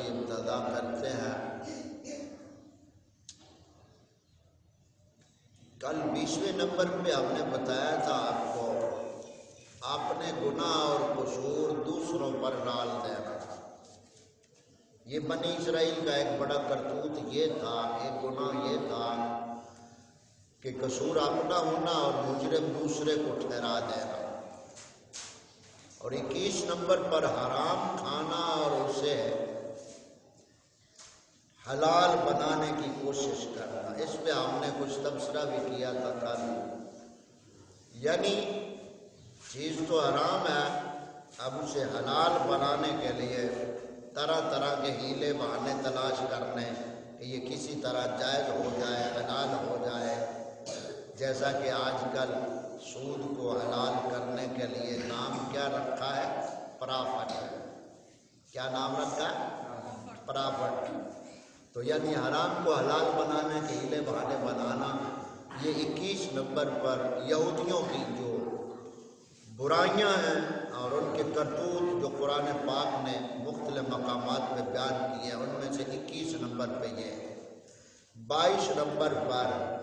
ابتدا کرتے ہیں۔ کل 20ویں نمبر پہ ہم نے بتایا تھا آپ کو، اپنے گناہ اور قصور دوسروں پر ڈال دینا۔ یہ بنی اسرائیل کا ایک بڑا کرتوت یہ تھا، ایک گناہ یہ تھا کہ قصور اپنا ہونا اور مجرم دوسرے کو ٹھہرا دینا۔ اور 21 نمبر پر حرام کھانا اور اسے حلال بنانے کی کوشش کرنا۔ اس پہ ہم نے کچھ تبصرہ بھی کیا تھا کل۔ یعنی چیز تو حرام ہے، اب اسے حلال بنانے کے لیے طرح طرح کے ہیلے بہانے تلاش کرنے کہ یہ کسی طرح جائز ہو جائے، حلال ہو جائے۔ جیسا کہ آج کل سود کو حلال کرنے کے لیے نام کیا رکھا ہے؟ پرافٹ۔ کیا نام رکھا ہے؟ پرافٹ۔ تو یعنی حرام کو حلال بنانے کے ہیلے بہانے بنانا، یہ 21 نمبر پر یہودیوں کی جو برائیاں ہیں اور ان کے کرتوت جو قرآن پاک نے مختلف مقامات پہ بیان کیے ہیں، ان میں سے 21 نمبر پہ یہ ہے۔ 22 نمبر پر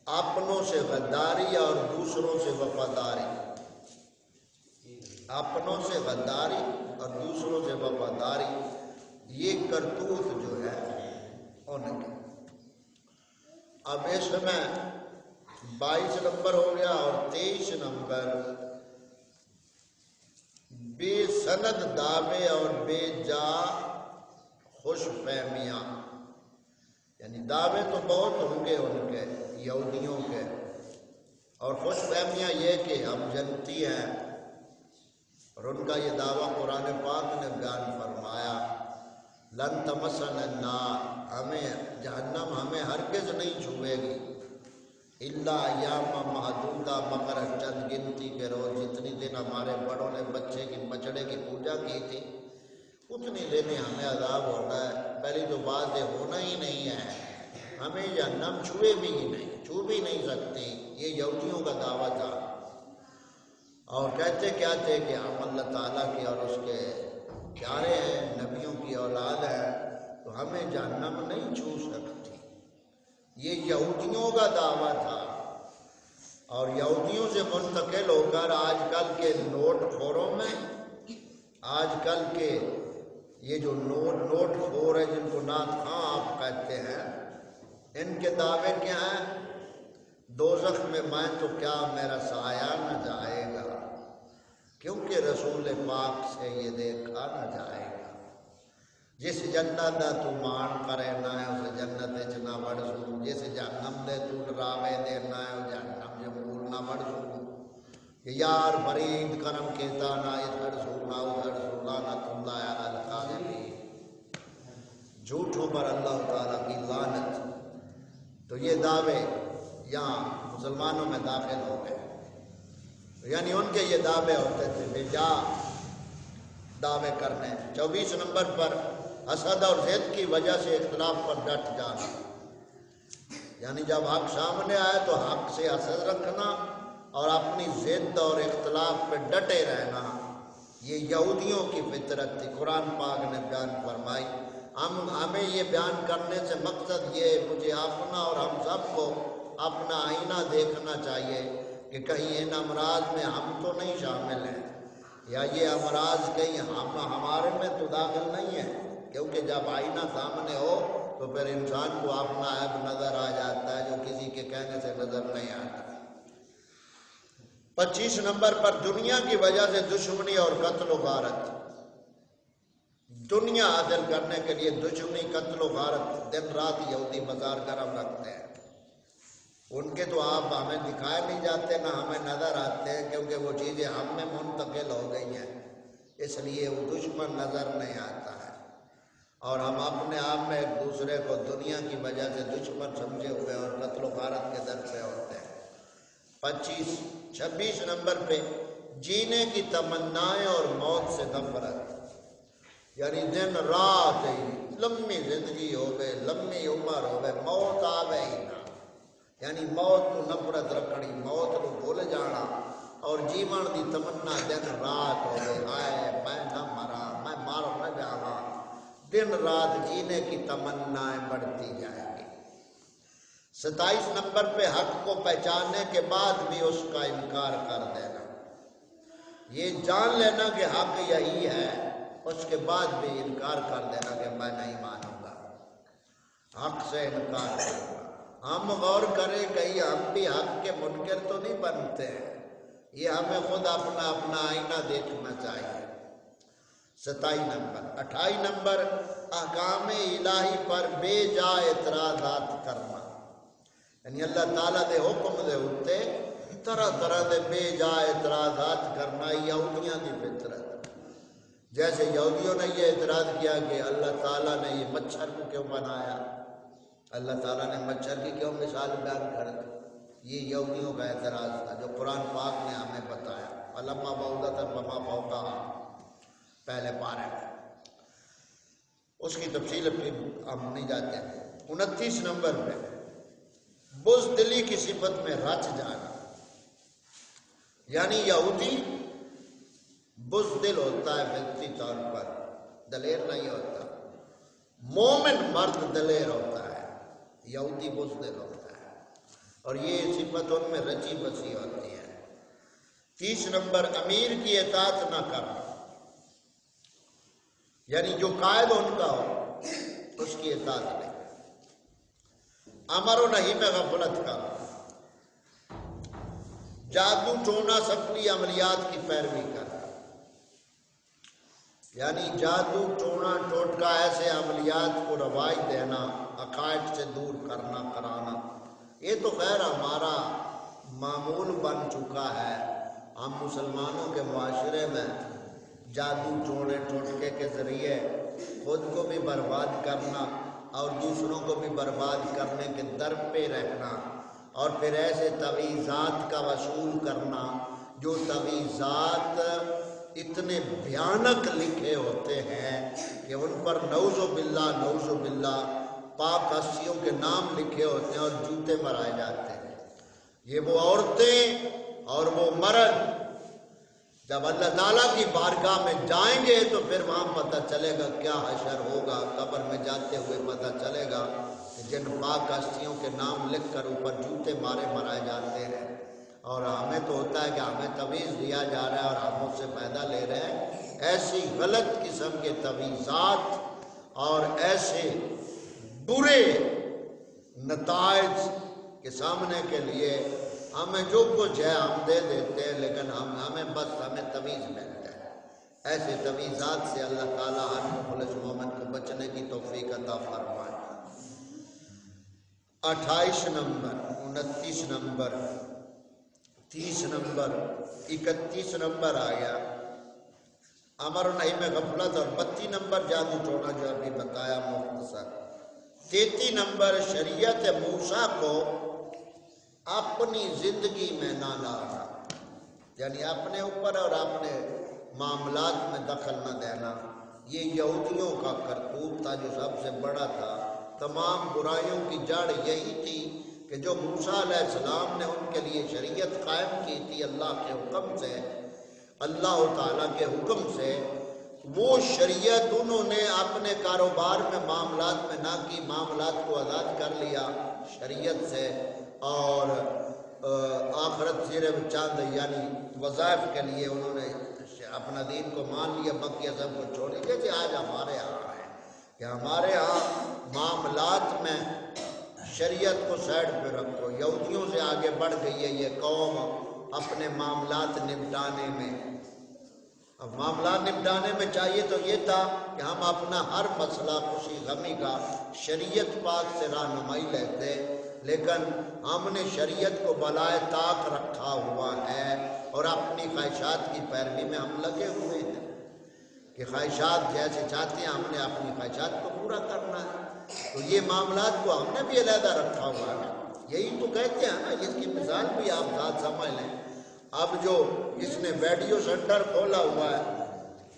اپنوں سے غداری اور دوسروں سے وفاداری۔ اپنوں سے غداری اور دوسروں سے وفاداری، یہ کرتوت جو ہے ان کے۔ اب اس میں 22 نمبر ہو گیا اور 23 نمبر بے سند دعوے اور بے جا خوش فہمیاں۔ یعنی دعوے تو بہت ہوں گے ان کے یہودیوں کے، اور خوش فہمیاں یہ کہ ہم جنتی ہیں، اور ان کا یہ دعویٰ قرآن پاک نے بیان فرمایا، لن تمسنا النار، ہمیں جہنم ہمیں ہرگز نہیں چھوئے گی، الا ایام معدودہ، مگر چند گنتی کے روز۔ جتنی دن ہمارے بڑوں نے بچے کی بچڑے کی پوجا کی تھی، اتنی دن ہمیں عذاب ہوتا ہے۔ پہلی تو بات یہ ہونا ہی نہیں ہے، ہمیں جہنم چھوئے بھی ہی نہیں، چھو بھی نہیں سکتی۔ یہ یہودیوں کا دعویٰ تھا، اور کہتے کیا تھے کہ ہم اللہ تعالیٰ کے اور اس کے پیارے ہیں، نبیوں کی اولاد ہے، تو ہمیں جہنم نہیں چھو سکتی۔ یہ یہودیوں کا دعویٰ تھا، اور یہودیوں سے منتقل ہو کر آج کل کے نوٹ خوروں میں، آج کل کے یہ جو نوٹ خور ہے جن کو نعت خواں آپ کہتے ہیں، ان کے دعوے کیا ہیں؟ دوزخ میں میں تو کیا میرا سایہ نہ جائے گا، کیونکہ رسول پاک سے یہ دیکھا نہ جائے گا۔ جس جنت دا تو مان کرے نہ ہے اسے جنت اچنا بڑھ سو، جس جہنم دے تو ڈراوے دینا ہے وہ جہنم جمول نہ بڑھ سو۔ کہ یار فرید کرم کہتا نہ ادھر سو نہ ادھر سو، لعنت اللہ علی الکاذبین، جھوٹوں پر اللہ تعالیٰ کی لعنت۔ تو یہ دعوے یہاں مسلمانوں میں داخل ہو گئے، یعنی ان کے یہ دعوے ہوتے تھے بے جا دعوے کرنے۔ 24 نمبر پر حسد اور ضد کی وجہ سے اختلاف پر ڈٹ جانا، یعنی جب حق سامنے آئے تو حق سے حسد رکھنا اور اپنی ضد اور اختلاف پہ ڈٹے رہنا، یہ یہودیوں کی فطرت تھی۔ قرآن پاک نے بیان فرمائی، ہمیں یہ بیان کرنے سے مقصد یہ، مجھے اپنا اور ہم سب کو اپنا آئینہ دیکھنا چاہیے کہ کہیں ان امراض میں ہم تو نہیں شامل ہیں، یا یہ امراض کہیں ہمارے میں تو داخل نہیں ہے، کیونکہ جب آئینہ سامنے ہو تو پھر انسان کو اپنا عیب نظر آ جاتا ہے جو کسی کے کہنے سے نظر نہیں آتا۔ 25 نمبر پر دنیا کی وجہ سے دشمنی اور قتل و غارت۔ دنیا حاصل کرنے کے لیے دشمنی، قتل و غارت، دن رات یہودی بازار گرم رکھتے ہیں۔ ان کے تو آپ ہمیں دکھائے نہیں جاتے، نہ ہمیں نظر آتے ہیں، کیونکہ وہ چیزیں ہم میں منتقل ہو گئی ہیں، اس لیے وہ دشمن نظر نہیں آتا ہے، اور ہم اپنے آپ میں ایک دوسرے کو دنیا کی وجہ سے دشمن سمجھے ہوئے اور قتل و غارت کے در پہ ہوتے ہیں۔ 26 نمبر پہ جینے کی تمنائیں اور موت سے نفرت، یعنی دن رات لمبی زندگی ہوئے، لمبی عمر ہوئے، موت آوے ہی نہ، یعنی موت کو نفرت رکھنی، موت کو بھول جانا، اور جیون دی تمنا دن رات ہوئے، آئے میں نہ مرا، میں مار نہ جاواں، دن رات جینے کی تمنائیں بڑھتی جائیں گی۔ 27 نمبر پہ حق کو پہچاننے کے بعد بھی اس کا انکار کر دینا، یہ جان لینا کہ حق یہی ہے، اس کے بعد بھی انکار کر دینا کہ میں نہیں مانوں گا، حق سے انکار کروں گا۔ ہم غور کریں کہیں ہم بھی حق کے منکر تو نہیں بنتے ہیں، یہ ہمیں خود اپنا آئینہ دیکھنا چاہیے۔ 27 نمبر۔ 28 نمبر، احکام الہی پر بے جا اعتراضات کرنا، یعنی اللہ تعالیٰ دے حکم دے ہوتے طرح طرح دے بے جا اعتراضات کرنا یہودیاں دی فطرت۔ جیسے یہودیوں نے یہ اعتراض کیا کہ اللہ تعالیٰ نے یہ مچھر کو کیوں بنایا، اللہ تعالیٰ نے مچھر کی کیوں مثال بیان کر دی، یہ یہودیوں کا اعتراض تھا جو قرآن پاک نے ہمیں بتایا۔ فلما بعودت بما فوقها، پہلے پارے میں اس کی تفصیل ہم نہیں جاتے ہیں۔ 29 نمبر پہ بزدلی کی صفت میں رچ جانا، یعنی یہودی بزدل ہوتا ہے فطری طور پر، دلیر نہیں ہوتا۔ مومن مرد دلیر ہوتا ہے، یہودی بزدل ہوتا ہے، اور یہ صفت ان میں رچی بسی ہوتی ہے۔ 30 نمبر، امیر کی اطاعت نہ کرنا، یعنی جو قائد ان کا ہو اس کی اطاعت نہیں، امر و نہی میں غفلت کرنا، جادو ٹونا سفلی عملیات کی پیروی کرنا، یعنی جادو ٹونا ٹوٹکا ایسے عملیات کو رواج دینا، عقائد سے دور کرنا کرانا، یہ تو خیر ہمارا معمول بن چکا ہے۔ ہم مسلمانوں کے معاشرے میں جادو ٹونے ٹوٹکے کے ذریعے خود کو بھی برباد کرنا اور دوسروں کو بھی برباد کرنے کے در پہ رہنا، اور پھر ایسے تویزات کا وصول کرنا جو تویزات اتنے بھیانک لکھے ہوتے ہیں کہ ان پر نعوذ باللہ پاک ہستیوں کے نام لکھے ہوتے ہیں اور جوتے مرائے جاتے ہیں۔ یہ وہ عورتیں اور وہ مرد جب اللہ تعالیٰ کی بارگاہ میں جائیں گے تو پھر وہاں پتہ چلے گا کیا حشر ہوگا، قبر میں جاتے ہوئے پتہ چلے گا کہ جن پاک ہستیوں کے نام لکھ کر اوپر جوتے مرائے جاتے ہیں، اور ہمیں تو ہوتا ہے کہ ہمیں تویز دیا جا رہا ہے اور ہم اس سے فائدہ لے رہے ہیں۔ ایسی غلط قسم کے تویزات اور ایسے برے نتائج کے سامنے کے لیے ہمیں جو کچھ ہے ہم دے دیتے ہیں، لیکن ہمیں تویز ملتا ہے۔ ایسے تویزات سے اللہ تعالیٰ ہر مخلص مومن کو بچنے کی توفیق عطا فرمائے۔ 28 نمبر، 29 نمبر، 30 نمبر، 31 نمبر آیا امر و نہی میں غفلت، اور 32 نمبر جادو ٹونا جو ابھی بتایا مختصر۔ 33 نمبر شریعت موسیٰ کو اپنی زندگی میں نہ لانا، یعنی اپنے اوپر اور اپنے معاملات میں دخل نہ دینا۔ یہ یہودیوں کا کرتوت تھا جو سب سے بڑا تھا۔ تمام برائیوں کی جڑ یہی تھی کہ جو موسیٰ علیہ السلام نے ان کے لیے شریعت قائم کی تھی اللہ کے حکم سے، اللہ تعالیٰ کے حکم سے، وہ شریعت انہوں نے اپنے کاروبار میں معاملات میں نہ کی، معاملات کو آزاد کر لیا شریعت سے، اور آخرت صرف چاند یعنی وظائف کے لیے انہوں نے اپنا دین کو مان لیا، باقی سب کو چھوڑ لیا۔ جیسے آج ہمارے ہاں ہے کہ ہمارے ہاں معاملات میں شریعت کو سائڈ پہ رکھو، یہودیوں سے آگے بڑھ گئی ہے یہ قوم اپنے معاملات نمٹانے میں۔ اب معاملات نمٹانے میں چاہیے تو یہ تھا کہ ہم اپنا ہر مسئلہ خوشی غمی کا شریعت پاک سے رہنمائی لیتے، لیکن ہم نے شریعت کو بالائے طاق رکھا ہوا ہے اور اپنی خواہشات کی پیروی میں ہم لگے ہوئے ہیں کہ خواہشات جیسے چاہتے ہیں ہم نے اپنی خواہشات کو پورا کرنا ہے۔ تو یہ معاملات کو ہم نے بھی علیحدہ رکھا ہوا ہے، یہی تو کہتے ہیں نا، اس کی مثال بھی آپ ساتھ سمجھ لیں۔ اب جو جس نے ویڈیو سینٹر کھولا ہوا ہے،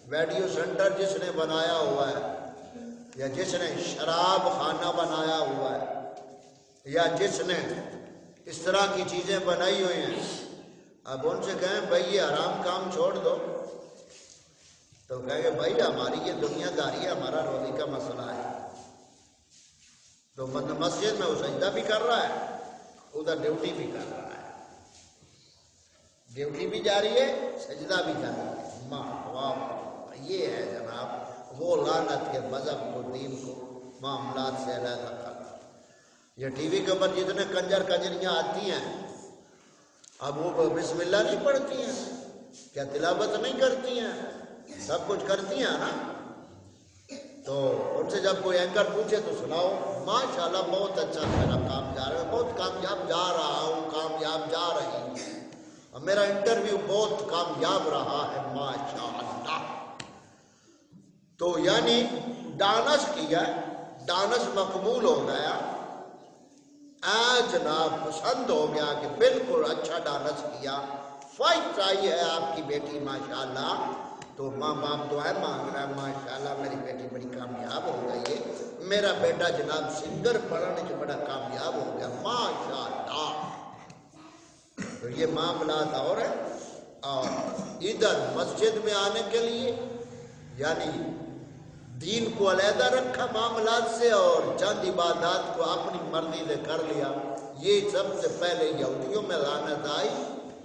ویڈیو سینٹر جس نے بنایا ہوا ہے، یا جس نے شراب خانہ بنایا ہوا ہے، یا جس نے اس طرح کی چیزیں بنائی ہوئی ہیں، اب ان سے کہیں بھائی یہ حرام کام چھوڑ دو، تو کہے کہ بھائی ہماری یہ دنیا داری ہے، ہمارا روزی کا مسئلہ ہے. تو مسجد میں وہ سجدہ بھی کر رہا ہے، ادھر ڈیوٹی بھی کر رہا ہے، ڈیوٹی بھی جاری ہے، سجدہ بھی جاری ہے. واہ، یہ ہے جناب وہ لعنت کے مذہب کو، دین کو معاملات سے علیحدہ کر. یہ ٹی وی کے اوپر جتنے کنجر کنجریاں آتی ہیں، اب وہ بسم اللہ نہیں پڑھتی ہیں کیا؟ تلاوت نہیں کرتی ہیں؟ سب کچھ کرتی ہیں نا. تو ان سے جب کوئی اینکر پوچھے تو سناؤ، ماشاءاللہ بہت اچھا میرا کام جا رہا ہے، بہت کامیاب جا رہا ہوں، کامیاب جا رہی ہوں، اور میرا انٹرویو بہت کامیاب رہا ہے ماشاءاللہ. تو یعنی ڈانس کیا، ڈانس مقبول ہو گیا، جناب پسند ہو گیا کہ بالکل اچھا ڈانس کیا، فرسٹ آئی ہے آپ کی بیٹی ماشاءاللہ. تو ماں باپ دعائیں مانگ رہا ہے، ماشاءاللہ میری بیٹی بڑی کامیاب ہو گئی ہے، میرا بیٹا جناب سنگر بننے کے بڑا کامیاب ہو گیا ماشاءاللہ. تو یہ معاملات اور ہے. اور ادھر مسجد میں آنے کے لیے یعنی دین کو علیحدہ رکھا معاملات سے، اور چند عبادات کو اپنی مرضی سے کر لیا. یہ سب سے پہلے یہودیوں میں لعنت آئی،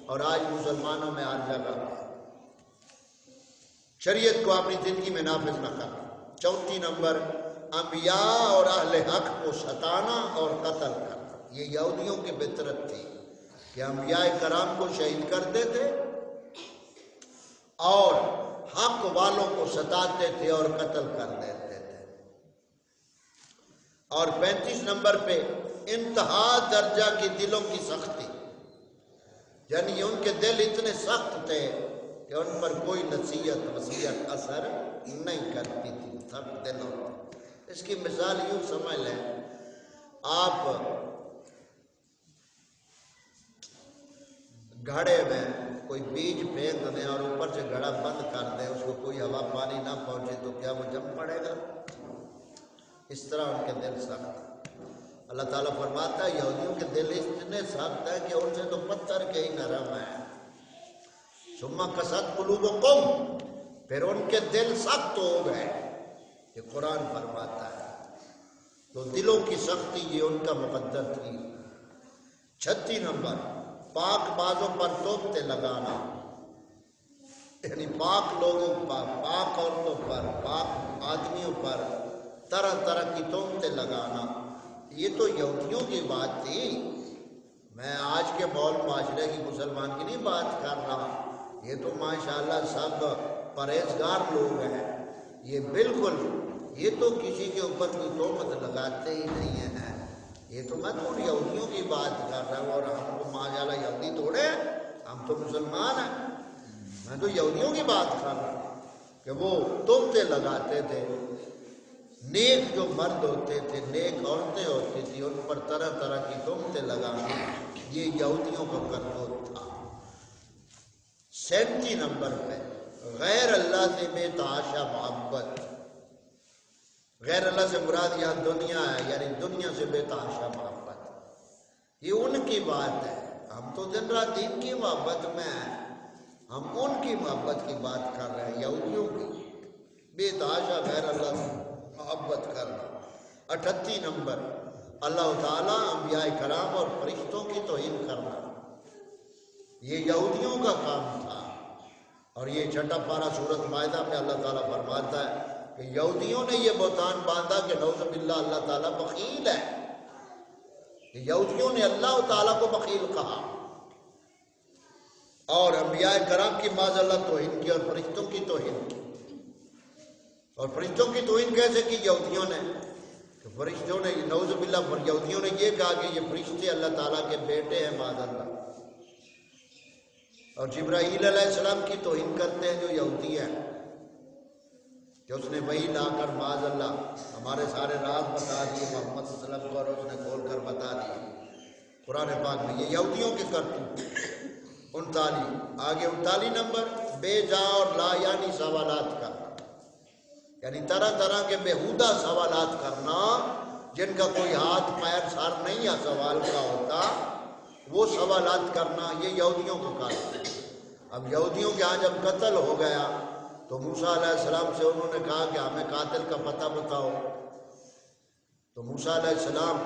اور آج مسلمانوں میں ہر جگہ شریعت کو اپنی زندگی میں نافذ نہ کرنا. 34 نمبر، انبیاء اور اہل حق کو ستانا اور قتل کرنا. یہ یہودیوں کی فطرت تھی کہ انبیاء کرام کو شہید کرتے تھے اور حق والوں کو ستاتے تھے اور قتل کر دیتے تھے. اور 35 نمبر پہ انتہا درجہ کی دلوں کی سختی، یعنی ان کے دل اتنے سخت تھے کہ ان پر کوئی نصیحت وصیت اثر نہیں کرتی تھی، سخت دل ہوتے. اس کی مثال یوں سمجھ لیں، آپ گھڑے میں کوئی بیج پھینک دیں اور اوپر سے گھڑا بند کر دیں، اس کو کوئی ہوا پانی نہ پہنچے تو کیا وہ جم پڑے گا؟ اس طرح ان کے دل سخت. اللہ تعالیٰ فرماتا ہے یہودیوں کے دل اتنے سخت ہیں کہ ان سے تو پتھر کے ہی نرم ہیں. ثم قست قلوبکم، پھر ان کے دل سخت ہو گئے، یہ قرآن فرماتا ہے. تو دلوں کی سختی یہ ان کا مقدر تھی. 36 نمبر، پاک بازوں پر توبتے لگانا، یعنی پاک لوگوں پر، پاک عورتوں پر، پاک آدمیوں پر طرح طرح کی توبتے لگانا. یہ تو یہودیوں کی بات تھی، میں آج کے ماحول معاشرے کی مسلمان کی نہیں بات کر رہا. یہ تو ماشاءاللہ سب پرہیزگار لوگ ہیں، یہ بالکل، یہ تو کسی کے اوپر کوئی تہمت لگاتے ہی نہیں ہیں. یہ تو میں تو یہودیوں کی بات کر رہا ہوں، اور ہم کو ماشاءاللہ یہودی تھوڑے ہیں، ہم تو مسلمان ہیں. میں تو یہودیوں کی بات کر رہا ہوں کہ وہ تہمتیں لگاتے تھے. نیک جو مرد ہوتے تھے، نیک عورتیں ہوتی تھی، ان پر طرح طرح کی تہمتیں لگانا، یہ یہودیوں کا کرتوت تھا. 37 نمبر پہ غیر اللہ سے بے تحاشا محبت. غیر اللہ سے مراد یہاں دنیا ہے، یعنی دنیا سے بے تحاشا محبت. یہ ان کی بات ہے، ہم تو دن رات دین کی محبت میں ہیں، ہم ان کی محبت کی بات کر رہے ہیں، یہودیوں کی. بے تحاشا غیر اللہ سے محبت کرنا. 38 نمبر، اللہ تعالیٰ انبیاء کرام اور فرشتوں کی توہین کرنا. یہ یہودیوں کا کام تھا. اور یہ 6 پارہ سورۃ مائدہ میں اللہ تعالیٰ فرماتا ہے کہ یہودیوں نے یہ بہتان باندھا کہ نعوذ باللہ اللہ تعالیٰ بخیل ہے. یہودیوں نے اللہ تعالیٰ کو بخیل کہا اور انبیاء کرام کی معاذ اللہ توہین کی، اور فرشتوں کی توہین کی. اور فرشتوں کی توہین کیسے کی یہودیوں نے؟ کہ فرشتوں نے نعوذ باللہ یہودیوں نے یہ کہا کہ یہ فرشتے اللہ تعالیٰ کے بیٹے ہیں معاذ اللہ. اور جبرائیل علیہ السلام کی توہین کرتے ہیں جو یہودی ہیں، کہ اس نے وحی لا کر معاذ اللہ ہمارے سارے راز بتا دیے محمد صلی اللہ علیہ وسلم کو، اور اس نے کھول کر بتا دیے قرآن پاک میں. یہ یہودیوں کے کرتوت. 39 آگے 39 نمبر، بے جا اور لا یعنی سوالات کرنا، یعنی طرح طرح کے بیہودہ سوالات کرنا جن کا کوئی ہاتھ پیر سر نہیں یا سوال کا ہوتا، وہ سوالات کرنا، یہ یہودیوں کو کام ہے. اب یہودیوں کے ہاں جب قتل ہو گیا تو موسیٰ علیہ السلام سے انہوں نے کہا کہ ہمیں قاتل کا پتہ بتاؤ. تو موسیٰ علیہ السلام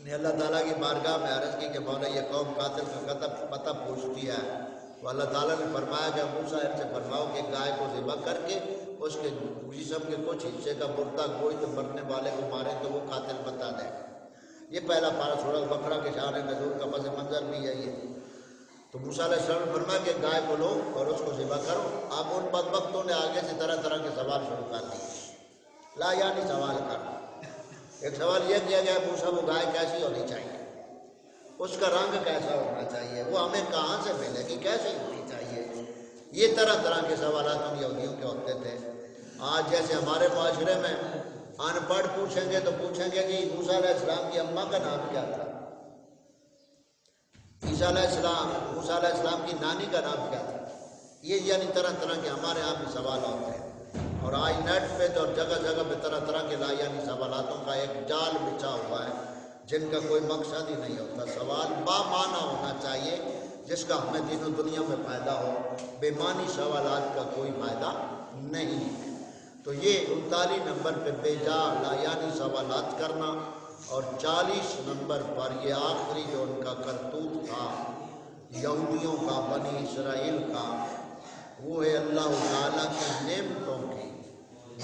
نے اللہ تعالیٰ کی بارگاہ میں عرض کی کہ مولا یہ قوم قاتل کا پتہ پوچھتی ہے. تو اللہ تعالیٰ نے فرمایا کہ موسیٰ ان سے فرماؤ کہ گائے کو ذبح کر کے اس کے جسم کے کچھ حصے کا مردہ گوشت مرنے والے کو مارے تو وہ قاتل بتا دے. یہ پہلا پارہ سورہ بقرہ کے شان نزول کا پس منظر بھی ہے یہ. تو موسیٰ علیہ السلام نے فرمایا کہ گائے کو لو اور اس کو ذبح کرو. اب ان بدبختوں نے آگے سے طرح طرح کے سوال شروع کر دیے. لا یعنی سوال کرنا. ایک سوال یہ کیا گیا موسیٰ وہ گائے کیسی ہونی چاہیے, اس کا رنگ کیسا ہونا چاہیے, وہ ہمیں کہاں سے ملے گی, کیسی ہونی چاہیے. یہ طرح طرح کے سوالات ہم یہودیوں کے ہوتے تھے. آج جیسے ہمارے معاشرے میں ان پڑھ پوچھیں گے تو پوچھیں گے کہ موسیٰ علیہ السلام کی اماں کا نام کیا تھا, عیسیٰ علیہ السلام موسیٰ علیہ السلام کی نانی کا نام کیا تھا. یہ یعنی طرح طرح کے ہمارے یہاں بھی سوال ہوتے ہیں. اور آج نیٹ پہ تو جگہ جگہ پہ طرح طرح کے لا یعنی سوالاتوں کا ایک جال بچھا ہوا ہے جن کا کوئی مقصد ہی نہیں ہوتا. سوال بامعنی ہونا چاہیے جس کا ہمیں دین و دنیا میں فائدہ ہو. بے معنی سوالات کا کوئی فائدہ نہیں. تو یہ 39 نمبر پہ بے جا لا یعنی سوالات کرنا, اور 40 نمبر پر یہ آخری جو ان کا کرتوت تھا یہودیوں کا, بنی اسرائیل کا, وہ ہے اللہ تعالیٰ کی نعمتوں کی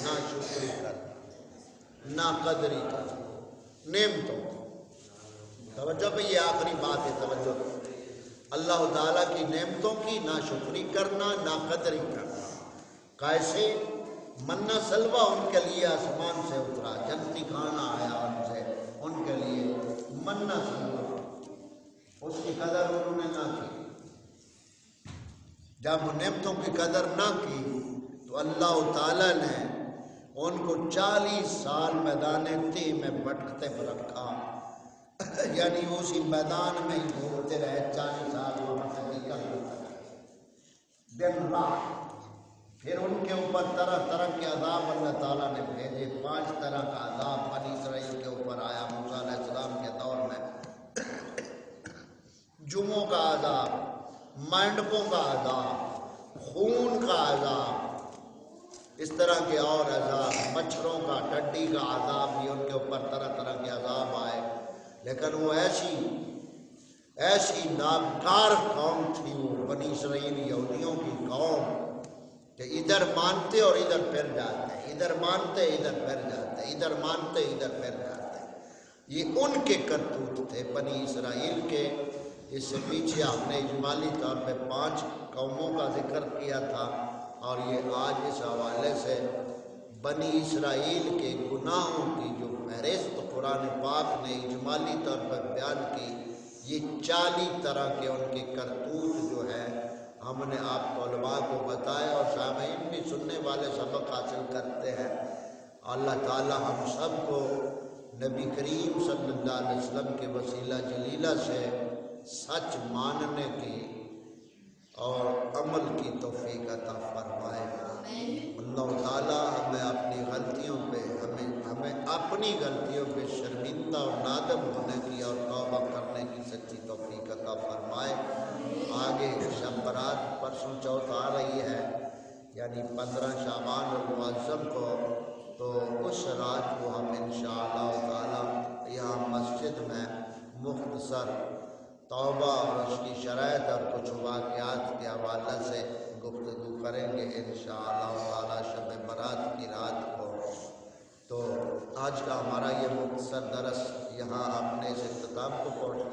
نا شکری کرنا, نا قدری کرنا. نعمتوں توجہ پہ یہ آخری بات ہے, توجہ. اللہ تعالیٰ کی نعمتوں کی نا شکری کرنا, نا قدری کرنا. کیسے؟ منہ سلوہ ان کے لیے آسمان سے اترا, جنتی کھانا آیا ان سے, ان کے لیے منہ سلوہ, اس کی قدر انہوں نے نہ کی. جب نعمتوں کی قدر نہ کی تو اللہ تعالیٰ نے ان کو 40 سال میدان تیہ میں بھٹکتے پر رکھا. یعنی اسی میدان میں ہی گھومتے رہے 40 سال وہاں سے نکل دن رات. پھر ان کے اوپر طرح طرح کے عذاب اللہ تعالیٰ نے بھیجے. 5 طرح کا عذاب بنی اسرائیل کے اوپر آیا موسیٰ علیہ السلام کے دور میں. جموں کا عذاب, مینڈکوں کا عذاب, خون کا عذاب, اس طرح کے اور عذاب, مچھروں کا, ٹڈی کا عذاب بھی ان کے اوپر طرح طرح کے عذاب آئے. لیکن وہ ایسی ناکار قوم تھی وہ بنی اسرائیل یہودیوں کی قوم کہ ادھر مانتے اور ادھر پھر جاتے, ادھر مانتے ادھر پھر جاتے, ادھر مانتے ادھر پھر جاتے. یہ ان کے کرتوت تھے بنی اسرائیل کے. اس سے پیچھے ہم نے اجمالی طور پہ 5 قوموں کا ذکر کیا تھا, اور یہ آج اس حوالے سے بنی اسرائیل کے گناہوں کی جو فہرست قرآن پاک نے اجمالی طور پر بیان کی, یہ 40 طرح کے ان کے کرتوت جو ہے ہم نے آپ کو علماء کو بتایا, اور سامعین بھی سننے والے سبق حاصل کرتے ہیں. اللہ تعالی ہم سب کو نبی کریم صلی اللہ علیہ وسلم کے وسیلہ جلیلہ سے سچ ماننے کی اور عمل کی توفیق عطا فرمائے. اللہ تعالیٰ ہمیں اپنی غلطیوں پہ ہمیں اپنی غلطیوں پہ شرمندہ اور نادم ہونے کی اور توبہ کرنے کی سچی توفیق عطا فرمائے. آگے شب برات پرسوں چوتھ آ رہی ہے, یعنی 15 شعبان المعظم کو, تو اس رات کو ہم انشاءاللہ تعالی یہاں مسجد میں مختصر توبہ اور اس کی شرائط اور کچھ واقعات کے حوالے سے گفتگو کریں گے انشاءاللہ تعالی شب برات کی رات کو. تو آج کا ہمارا یہ مختصر درس یہاں اپنے اس اختتام کو پہنچ